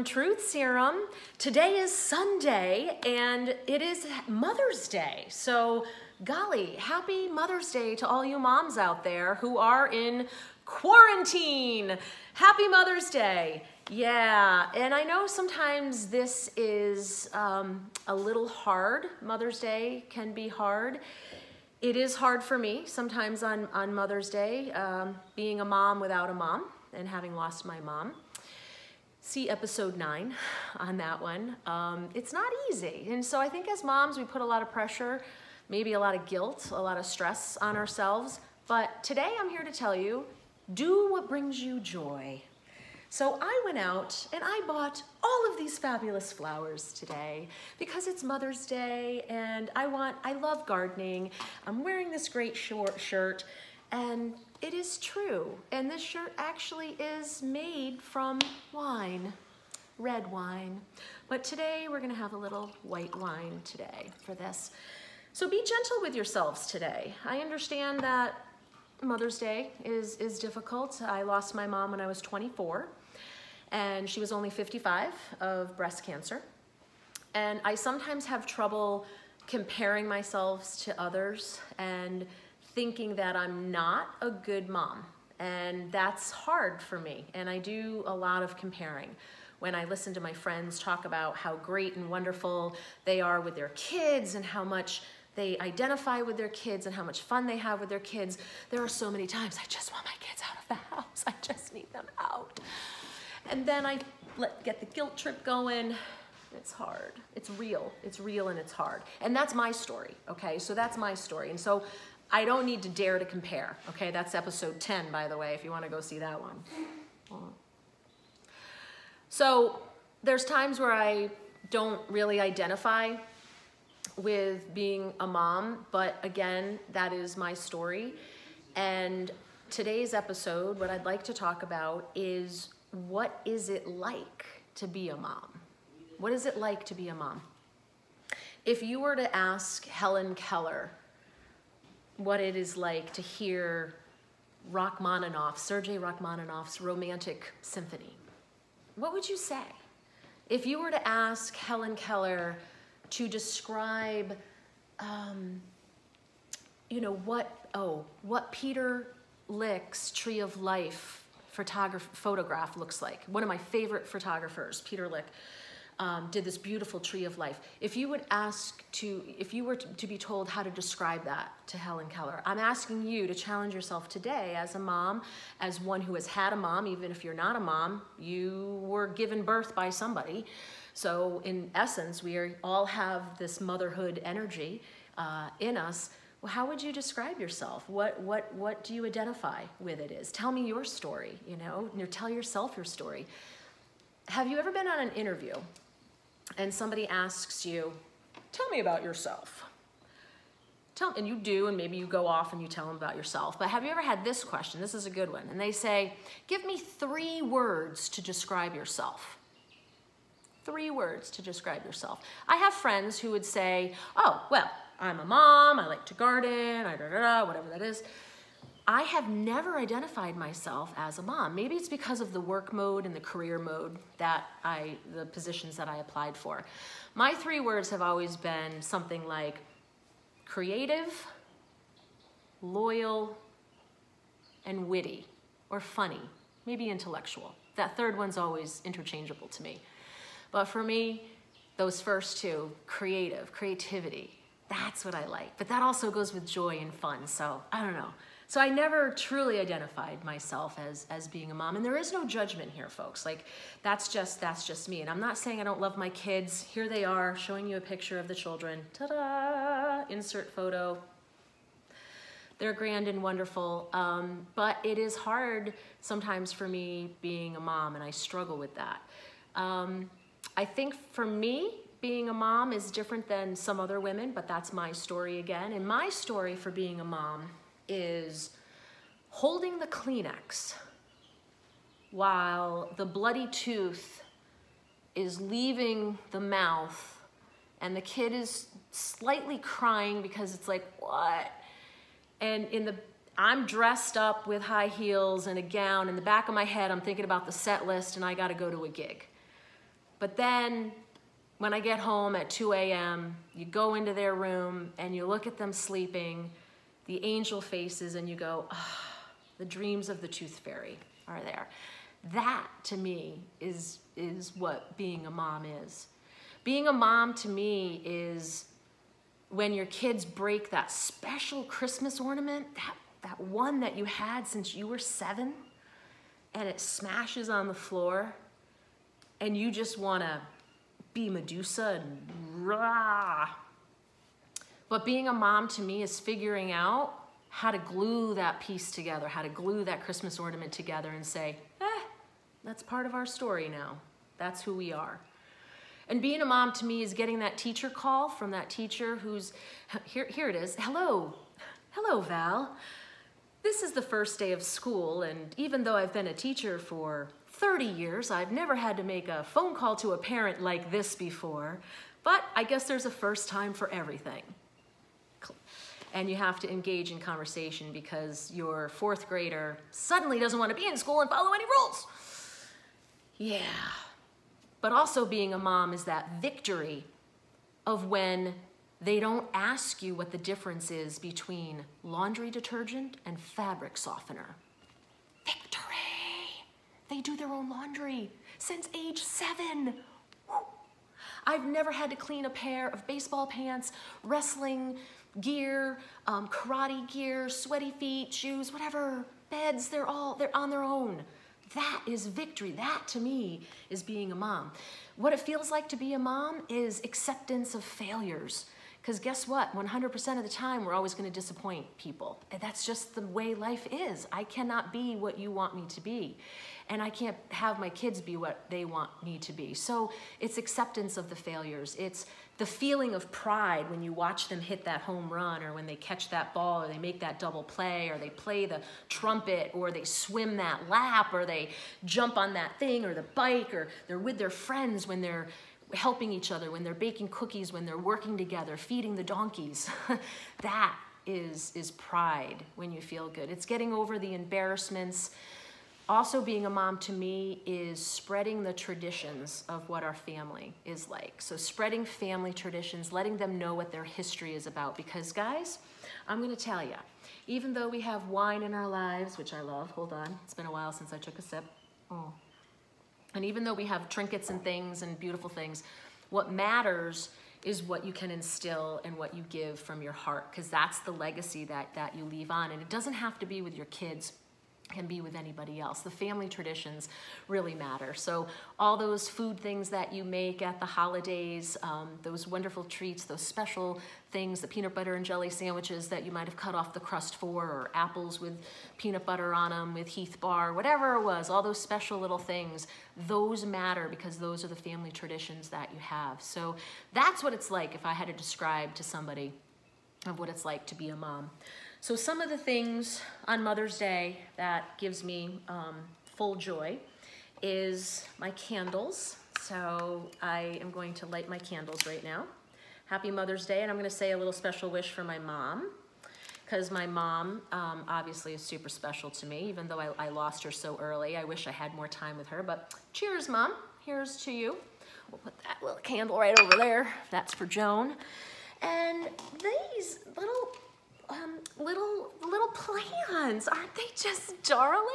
Truth Serum. Today is Sunday and it is Mother's Day. So golly, happy Mother's Day to all you moms out there who are in quarantine. Happy Mother's Day. Yeah, and I know sometimes this is a little hard. Mother's Day can be hard. It is hard for me sometimes on Mother's Day, being a mom without a mom and having lost my mom. See episode 9 on that one. It's not easy. And so I think as moms, we put a lot of pressure, maybe a lot of guilt, a lot of stress on ourselves. But today I'm here to tell you, do what brings you joy. So I went out and I bought all of these fabulous flowers today because it's Mother's Day and I love gardening. I'm wearing this great short shirt and it is true. And this shirt actually is made from wine, red wine. But today we're gonna have a little white wine today for this. So be gentle with yourselves today. I understand that Mother's Day is difficult. I lost my mom when I was 24. And she was only 55 of breast cancer. And I sometimes have trouble comparing myself to others and thinking that I'm not a good mom. And that's hard for me. And I do a lot of comparing. When I listen to my friends talk about how great and wonderful they are with their kids and how much they identify with their kids and how much fun they have with their kids, there are so many times I just want my kids out of the house. I just need them out. And then I get the guilt trip going. It's hard. It's real and it's hard. And that's my story, okay? So that's my story. And so I don't need to dare to compare, okay? That's episode 10, by the way, if you want to go see that one. So there's times where I don't really identify with being a mom, but again, that is my story. And today's episode, what I'd like to talk about is, what is it like to be a mom? What is it like to be a mom? If you were to ask Helen Keller what it is like to hear Sergei Rachmaninoff's Romantic Symphony, what would you say? If you were to ask Helen Keller to describe, what Peter Lick's Tree of Life photograph looks like. One of my favorite photographers, Peter Lick, did this beautiful Tree of Life. If you were to be told how to describe that to Helen Keller, I'm asking you to challenge yourself today as a mom, as one who has had a mom. Even if you're not a mom, you were given birth by somebody. So in essence, we all have this motherhood energy in us. Well, how would you describe yourself? What do you identify with it is? Tell me your story, tell yourself your story. Have you ever been on an interview and somebody asks you, tell me about yourself? And you do, and maybe you go off and you tell them about yourself. But have you ever had this question? This is a good one. And they say, give me 3 words to describe yourself. 3 words to describe yourself. I have friends who would say, oh, well, I'm a mom, I like to garden, whatever that is. I have never identified myself as a mom. Maybe it's because of the work mode and the career mode the positions that I applied for. My 3 words have always been something like creative, loyal, and witty, or funny, maybe intellectual. That third one's always interchangeable to me. But for me, those first 2, creativity, that's what I like. But that also goes with joy and fun, so I don't know. So I never truly identified myself as being a mom. And there is no judgment here, folks. Like, that's just me. And I'm not saying I don't love my kids. Here they are, showing you a picture of the children. Ta-da! Insert photo. They're grand and wonderful. But it is hard sometimes for me being a mom, and I struggle with that. I think for me, being a mom is different than some other women, but that's my story again. And my story for being a mom is holding the Kleenex while the bloody tooth is leaving the mouth and the kid is slightly crying because it's like, what? And I'm dressed up with high heels and a gown. In the back of my head, I'm thinking about the set list and I gotta go to a gig. But then when I get home at 2 a.m., you go into their room and you look at them sleeping, the angel faces, and you go, ah, the dreams of the tooth fairy are there. That, to me, is what being a mom is. Being a mom, to me, is when your kids break that special Christmas ornament, that one that you had since you were 7, and it smashes on the floor, and you just want to be Medusa and rah. But being a mom, to me, is figuring out how to glue that piece together, how to glue that Christmas ornament together and say, that's part of our story now. That's who we are. And being a mom, to me, is getting that teacher call from that teacher who's, here it is. Hello, Val. This is the first day of school, and even though I've been a teacher for 30 years, I've never had to make a phone call to a parent like this before, but I guess there's a first time for everything. And you have to engage in conversation because your 4th grader suddenly doesn't want to be in school and follow any rules. Yeah. But also being a mom is that victory of when they don't ask you what the difference is between laundry detergent and fabric softener. Victory! They do their own laundry since age 7. Woo. I've never had to clean a pair of baseball pants, wrestling gear, karate gear, sweaty feet, shoes, whatever, beds, they're on their own. That is victory. That, to me, is being a mom. What it feels like to be a mom is acceptance of failures. Because guess what? 100% of the time, we're always going to disappoint people. And that's just the way life is. I cannot be what you want me to be. And I can't have my kids be what they want me to be. So it's acceptance of the failures. It's the feeling of pride when you watch them hit that home run, or when they catch that ball, or they make that double play, or they play the trumpet, or they swim that lap, or they jump on that thing or the bike, or they're with their friends when they're helping each other, when they're baking cookies, when they're working together, feeding the donkeys. That is pride when you feel good. It's getting over the embarrassments. Also, being a mom, to me, is spreading the traditions of what our family is like. So spreading family traditions, letting them know what their history is about. Because, guys, I'm going to tell you, even though we have wine in our lives, which I love, hold on, it's been a while since I took a sip. Oh. And even though we have trinkets and things and beautiful things, what matters is what you can instill and what you give from your heart, because that's the legacy that you leave on. And it doesn't have to be with your kids. Can be with anybody else. The family traditions really matter. So all those food things that you make at the holidays, those wonderful treats, those special things, the peanut butter and jelly sandwiches that you might have cut off the crust for, or apples with peanut butter on them with Heath Bar, whatever it was, all those special little things, those matter because those are the family traditions that you have. So that's what it's like if I had to describe to somebody of what it's like to be a mom. So some of the things on Mother's Day that gives me full joy is my candles. So I am going to light my candles right now. Happy Mother's Day, and I'm going to say a little special wish for my mom, because my mom obviously is super special to me, even though I lost her so early. I wish I had more time with her, but cheers, Mom. Here's to you. We'll put that little candle right over there. That's for Joan. And these little plants, aren't they just darling?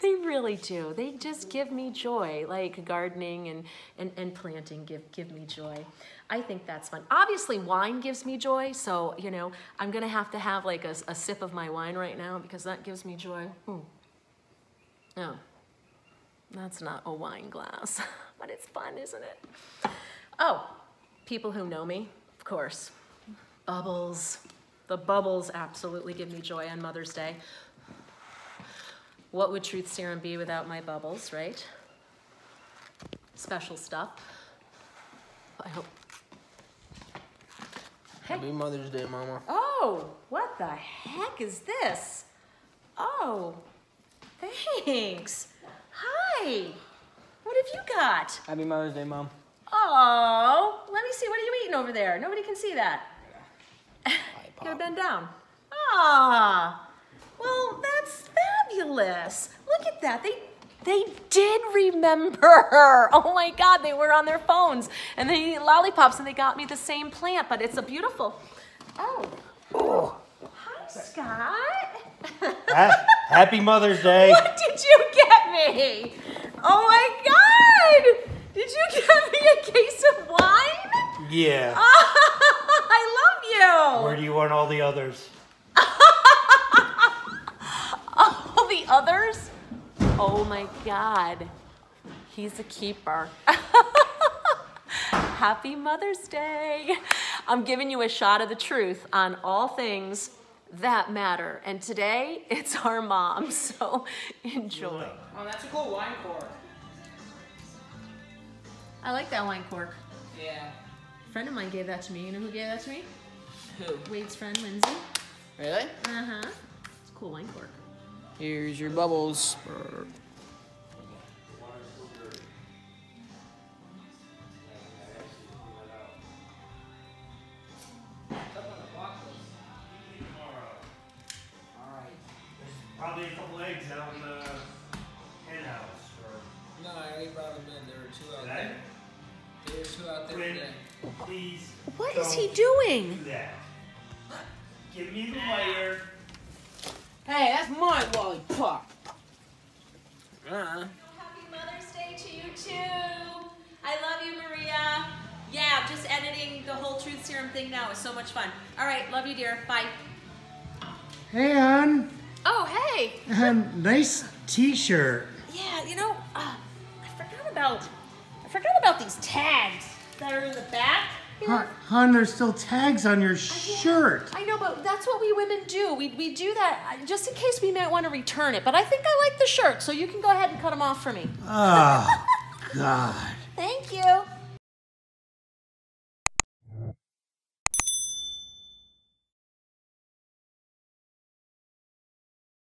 They really do. They just give me joy. Like gardening and planting give me joy. I think that's fun. Obviously, wine gives me joy, so, you know, I'm going to have like a sip of my wine right now because that gives me joy. No, that's not a wine glass, but it's fun, isn't it? Oh, people who know me, of course. Bubbles. The bubbles absolutely give me joy on Mother's Day. What would Truth Serum be without my bubbles, right? Special stuff. I hope. Hey. Happy Mother's Day, Mama. Oh, what the heck is this? Oh, thanks. Hi. What have you got? Happy Mother's Day, Mom. Oh, let me see. What are you eating over there? Nobody can see that. Gotta bend down. Ah, well, that's fabulous. Look at that. They They did remember. Oh my God, they were on their phones and they eat lollipops and they got me the same plant, but it's a beautiful. Oh. Hi, Scott. Happy Mother's Day. What did you get me? Oh my God. Did you get me a case of wine? Yeah. I love you. Where do you want all the others? All the others? Oh my God. He's a keeper. Happy Mother's Day. I'm giving you a shot of the truth on all things that matter. And today, it's our mom, so enjoy. Oh, that's a cool wine cork. I like that wine cork. Yeah. A friend of mine gave that to me. You know who gave that to me? Who? Wade's friend, Lindsay. Really? Uh-huh. It's a cool wine cork. Here's your bubbles. Probably a couple eggs out in the hen house. No, I already brought them in. There were 2 out Today? there. There were 2 out there Quinn, today. please. What is don't he doing? Do that. Give me the layer. Hey, that's my lollipop. Happy Mother's Day to you too. I love you, Maria. Yeah, I'm just editing the whole Truth Serum thing now. It's so much fun. All right, love you, dear. Bye. Hey, hon. Oh, hey. Nice t-shirt. Yeah, you know, I forgot about these tags that are in the back. You know, Hon, there's still tags on your shirt. I know, but that's what we women do. We do that just in case we might want to return it. But I think I like the shirt, so you can go ahead and cut them off for me. Oh, God.